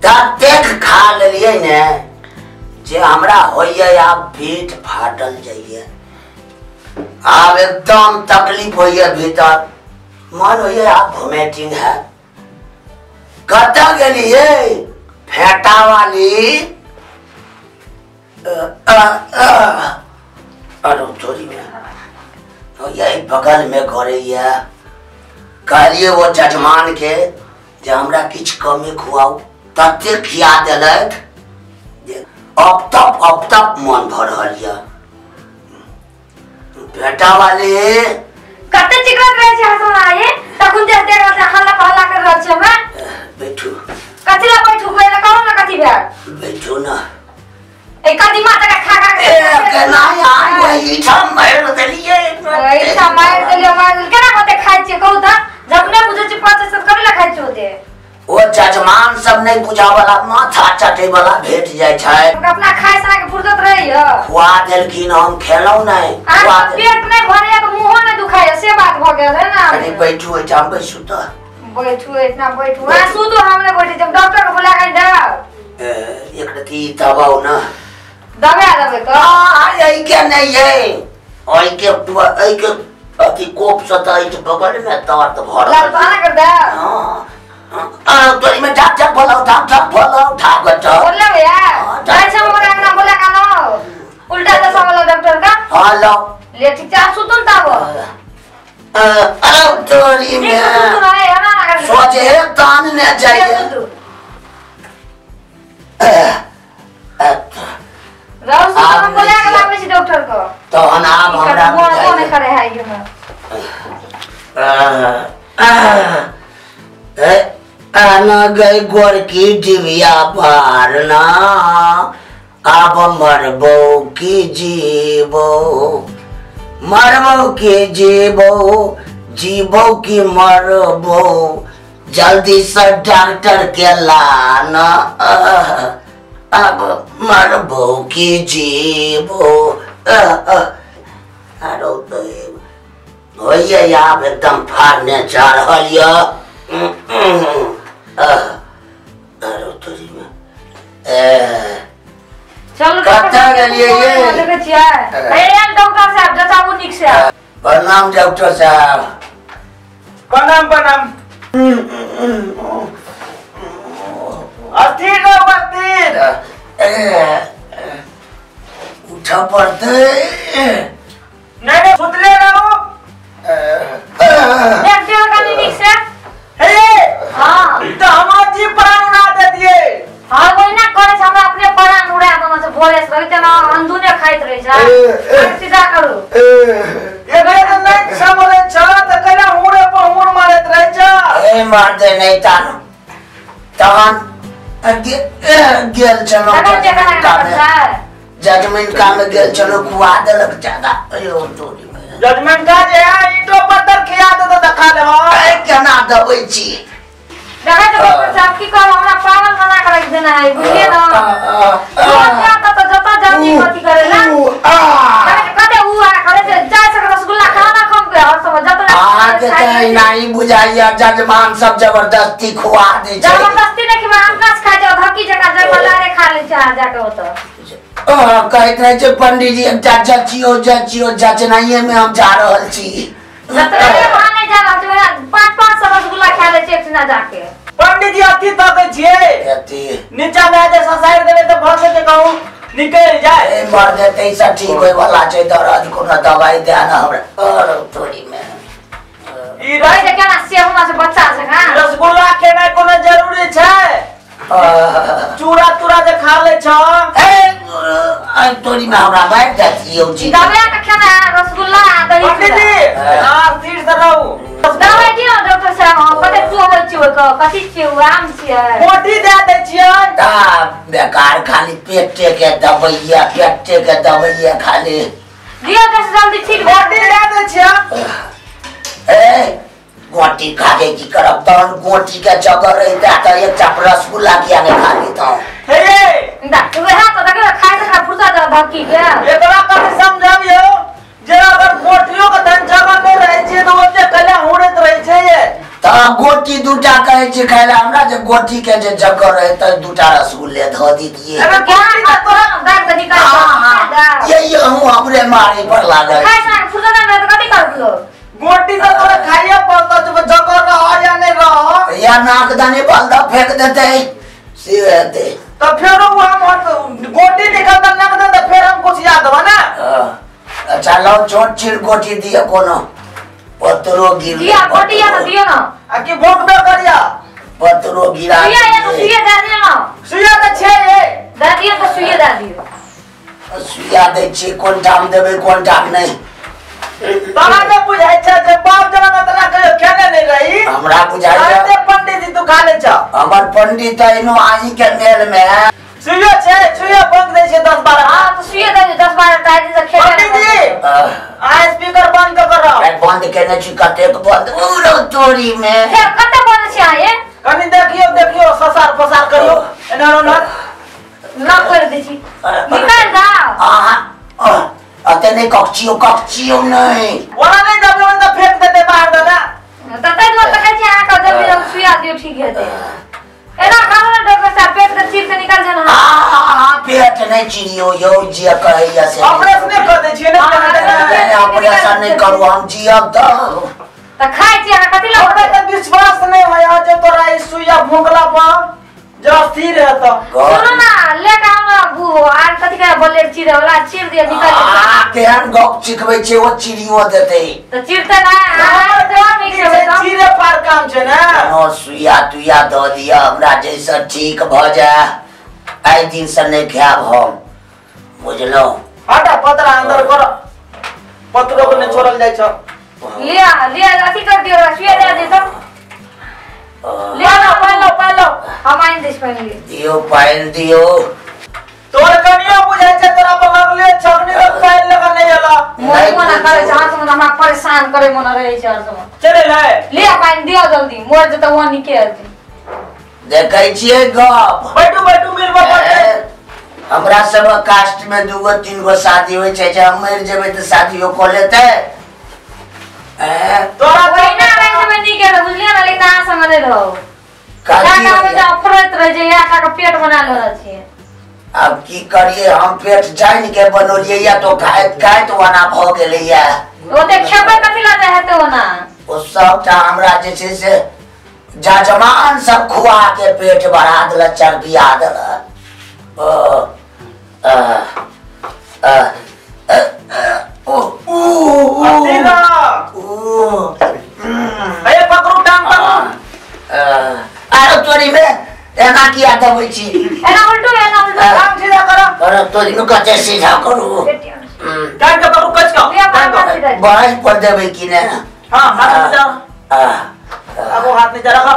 ततेक खा लेलिए ने जे हमरा होइए आब पेट फाटल जाइए। आब एकदम तकलीफ होइए भीतर, मन होइए आप वोमिटिंग है। कत गेलिए फेटा वाली? अरे चोरी में यही बगल में घरे कहलिए वो जजमान के जे हमरा किछ कमी खुआऊ, तते खिया देलक अब तक मन भर रहल है। बेटा वाले कते चिकन रहे छै हसनाए तखन जे देर से हल्ला पहला कर रहल छै मैं बैठू। कथिला बैठू पहले कहू ना कथि भेल? बैठू ना। ए कथि माता का खा के केना यार वही ठम मार देलिए। ए ठम मार देलिए केना होते खाइ छै कहू त? जब ने बुझे छै 500 कभी ला खाइ छै होते। ओ जजमान सब नहीं बुझा वाला माथा चाटे वाला भेट जाय छै। अपना खाइ सना के फुर्सत रहैया। खुआ देलखिन हम खेलौ नहीं। खुआ पेट नहीं भरैया तो मुंह नहीं दुखाय से बात भ गेल है ना। अरे बैठू एठाम बैठू त। बैठू इतना बैठू। आ सुतो हमने बैठे जब डॉक्टर को बुला के जाओ। एक रती दबाओ ना। दबा देबे तो यही के नहीं है। ओई के अति कोप सताई के बगल में दर्द भर लाल पाना कर दे। हां तो में झाप बोला उठा गट बोले भैया जाय छ मोरा ना बोला का न उल्टा दशा वाला डॉक्टर का। हां लो ले ठीक जा सुतन ताव। तोरी में सोचे तान ने चाहिए। राउस तो बोला के लावे छी डॉक्टर को तो नाम हमरा कौन करे है ये में आना गई गोर की डिबिया पारना अब मरबो की जीवो मरबो की जीवो जीवो की मरबो जल्दी से डॉक्टर के लाना अब मरबो की जीवो। अरे तो होइए आप एकदम फाड़ने जा रहल है। अरे तोरी में चलो कत्ता गेलिए ये देखे छियै। ए डॉक्टर साहब जचाबू निक से। प्रणाम डॉक्टर साहब। प्रणाम। अस्थिर उठा पड़ते नहीं सुतले रहो। देख दियो कनी निक से। हे हां तो हमार जी प्राण उड़ा दे दिए। हां वही ना करे छ हमरा अपने प्राण उड़ा देना से भोरे से रहिते ना अंधुने खाइत रही छ। सीधा करू ये गए तो नहीं समले छ त कना हुड़े पर हुड़ मारत रहे छ। ए मार दे नहीं तान तहन गेल चलो जजमेंट का में गेल चलो खुआ देलक ज्यादा। अयो तोरी में जजमेंट का जे है ईटो पत्थर खिया दे तो दिखा लेबो। ए केना दबै छी देखा तो डॉक्टर साहब की कहब हमरा पागल बना के रख देना है बुझिए ना। तो जता जल्दी कथि करेला कते हुआ करे से जाय सक रसगुल्ला खाना खम के और सब जता आज कहीं नहीं बुझाइया जजमान सब जबरदस्ती खुआ दे छै। जबरदस्ती नहीं कि हम कस खा जाओ धक्की जका जय मलारे खा ले चाह जाके हो तो कहत रहे छै पंडित जी जचियो जचनाइए में हम जा रहल छी। जतरे बहाने जा रहल छै 5-5 रसगुल्ला खा ले छै ना जाके। पंडित जी अथी तक छिए अथी नीचा में जे ससाइर देबे तो भसे के कहूं निकल जाए। ए मर देते सब ठीक होय वाला छै। दर्द कोनो दवाई दे ना हमरा। और थोड़ी में ई रही देखे ना सेहुमा से बच्चा से का रसगुल्ला खेना कोनो जरूरी छै। चूड़ा जे खा ले छ। ए तोरी में हमरा बैठ जाती हो जी। दवाई का खाना रसगुल्ला दही। पंडित जी हां तीर से रहू दवाई दियो डॉक्टर साहब कते तू होय छी कथि छी आम छी मोटी दे दे छियै। ता बेकार खाली पेटे के दवाइया खाली दियो तो जल्दी ठीक मोटी दे दे छियै। ए गोटी खाके की करब तहन गोटी के जगह रहता त एक चाप रसगुल्ला किया ने खा ली तो हे दा तू हां तो देखे खाए से फुर्सत धक्की के एकरा कभी समझाबियो जे अगर गोटियों के धन जगह नहीं रहे छै तो ओते कला होड़त रहे छै। त गोटी दूटा कहै छी खाय ला हमरा जे गोटी के जे जगह रहे त दूटा रसगुल्ले ध दीजिए। अरे गोटी त तोरा दाग दनी का ये हूं हमरे मारे पर लागल। खाय ना फुरना में त कथि करलो गोटी त तोरा खाइए पड़त जब जगह रह या नहीं रह या नाक दाने बल्दा फेंक देते से रहते तो फिर हम गोटी निकल त नाक दे त फिर हम कुछ याद हो ना। अच्छा लो छोट छिर गोटी दिए कोनो पत्रो गिर दिया गोटी या तो दियो ना आ की भोग दे करिया पत्रो गिरा सुइया या तो सुइया दे दियो ना सुइया त छे ये दे दियो तो सुइया दे दियो सुइया दे छी कोन टाइम देबे कोन टाइम नहीं तोरा ने बुझाइ छ जे बाप जना में तना कहियो खेने नहीं रही हमरा बुझाइ छ अरे पंडित जी तू खा ले छ हमर पंडित इनो आही के मेल में सुइया छे सुइया भोग दे छे 10 12 हां तो सुइया दे 10 12 टाइम से खेले पंडित जी आ स्पीकर बंद करो बंद केने छी कते बंद उरो तोरी में फिर कते बन छै आए कनी देखियो देखियो ससार फसार करियो एना न ना कर दे छी निकाल जाओ अतने कक्चियो नहीं ओना नहीं दबे त फेंक देते बाहर ना तते दो तक छै आ का जल्दी हम सुइया दियो ठीक है एना खाओ ना डॉक्टर साहब पेट के चीर के निकाल जाना हां पेट नहीं चिरियो यो जिया कहैया से ऑपरेशन कर दे छिए ना ऑपरेशन नहीं करू हम जियब त खाइ छी आ कथि ला हमरा त विश्वास नहीं होया जे तोरा ई सुइया भोंकला पर जो स्थिर है तो सुनो ना ले का ना बु आर कथि का बोले चीर वाला चीर दिया निकाल आ केहन गप सिखबै छै ओ चिरियो देतै तो चीरते ना आ तो मिक्स हो तो चीरे पार काम छै ना नो सुइया तुइया द दिया हमरा जैसा ठीक भ जाए आई दिन से नहीं खाब हम बुझलो हटा पतरा अंदर कर पतरो को ने छोड़ल जाय छ लिया लिया अथि कर दियो सुइया दे दे तो लिया ना पालो हम आइन देश पहन लिए दियो पाइन दियो तोर कनिया बुझाय छै तोरा पर लगले छगनी में पाइन लगा नहीं आला मोर मना करे जहां तुम हमरा परेशान करे मन रहे छै और सब चले ले लिया पाइन दियो जल्दी मोर जत वो निके आती देखै छियै गप बैठू बैठू मिलबा पड़ते हमरा सब कास्ट में दूगो तीन गो शादी होय छै जे हम मर जेबै त शादियो क लेतै तोरा वहीना रहे में निके रह बुझलिए ना लेकिन आ संग नहीं रहो काजी का में जा फरत रह जे या का पेट बना ले छी अब की करिए हम पेट जान के बनोलिए या तो खाइत वना भ गेलै या ओते खेबे कथि ला जाय हेते ओना ओ सबटा हमरा जे छै से जाजमान सब खुआ के पेट बढ़ा देला चर्बिया देला तेरा ए पकड़ू टांग पकड़ू अरे तोरी में एना किया दबै छी एना उल्टो काम सीधा करो अरे तोरी में कते सीधा करू टांग के पकड़ू कच का लिया पाइन दे बहस पर देबै कि ने हां हाथ में जा अब वो हाथ नीचे रखो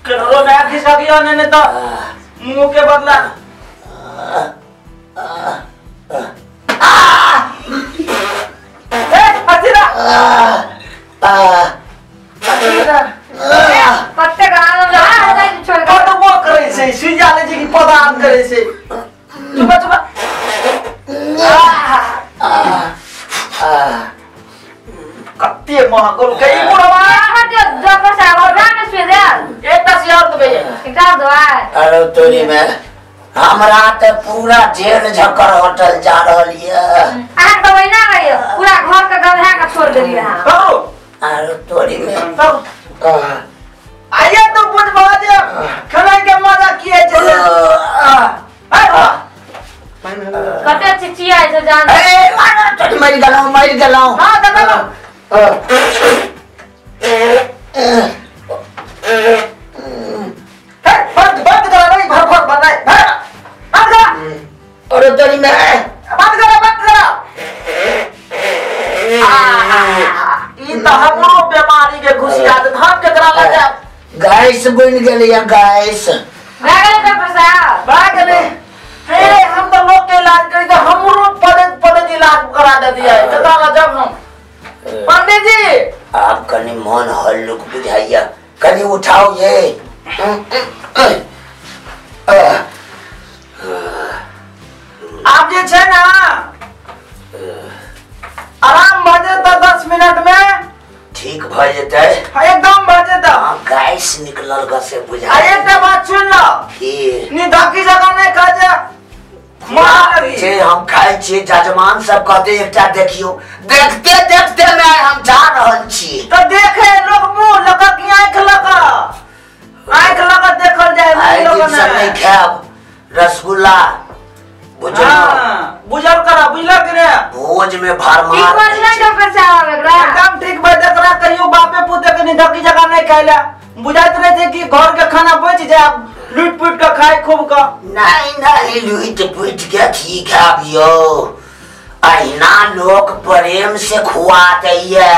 करो नया खिसका दिया ने तो मुंह के बदला हसीना पत्ते का नाम छोड़ और तो वो करे से सुइया ले जी की पदान करे से चुप चुप कत्ते महकुल कई बुढ़वा डॉक्टर साहब और जाने से दे एक दस यार तो भैया इधर दो अरे तोरी में हमरा त पूरा जेल झकर होटल जा रहलिए आ तो वही ना गयो पूरा घर का गधा का छोड़ देली रहा पकड़ो अरे तोरी में तब आइए तो बुझ बाजे खाने के मजा किए चले कते चिचिया है से जान ए मारा तोरी मर गलो हां दादा बंद करो नहीं भर भर बनाए बंद करो अरे तोरी में बंद करो ई त हमरो बीमारी के घुसिया दे हम केकरा लगा गैस बन गेलै या गैस भागले डॉक्टर साहब भागले हे हम तो लोग के इलाज करी तो हमरो पद इलाज करा दे दिया है केकरा लगा जब हम पंडित जी आप कनी मन हल्लुक बुझाइया कनी उठाओ ये आप जे छे ना आराम भजे तो 10 मिनट में ठीक भ जेतै एकदम भजे तो गैस निकलल ग से बुझा। अरे एक बात सुन लो फिर नी धक्की जगह नहीं खा जा मार लगी जे हम खाए छी जजमान सब कहते एकटा देखियो देखते देखते मैं हम जा रहल छी तो देखे लोग मुंह लगा की आंख लगा देखल जाए आई लोग दिन से नहीं खाब रसगुल्ला बुझल बुझल करा बुझल कि रे भोज में ठीक भरमार बजना के पैसा आवेला एकदम ठीक बात करा कहियो बापे पुते के धक्की जगह नहीं खाइला बुझाइत रहे थे कि घर के खाना बच जाए लूट पुट के खाए खूब का नहीं लूट पुट के ठीक है अभियो अहिना लोग प्रेम से खुआ दैये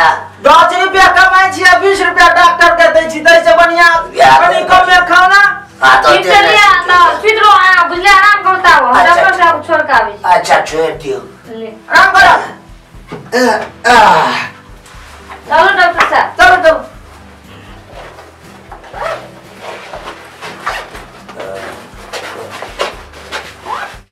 10 रुपया कमाई छी 20 रुपया डॉक्टर के दै छी तै से बढ़िया कनी कम में खाना हां तो ठीक चलिए तो फिरो आ बुझले आराम करता हो डॉक्टर साहब छोड़ के आवे अच्छा छोड़ दियो ले आराम करो चलो डॉक्टर साहब चलो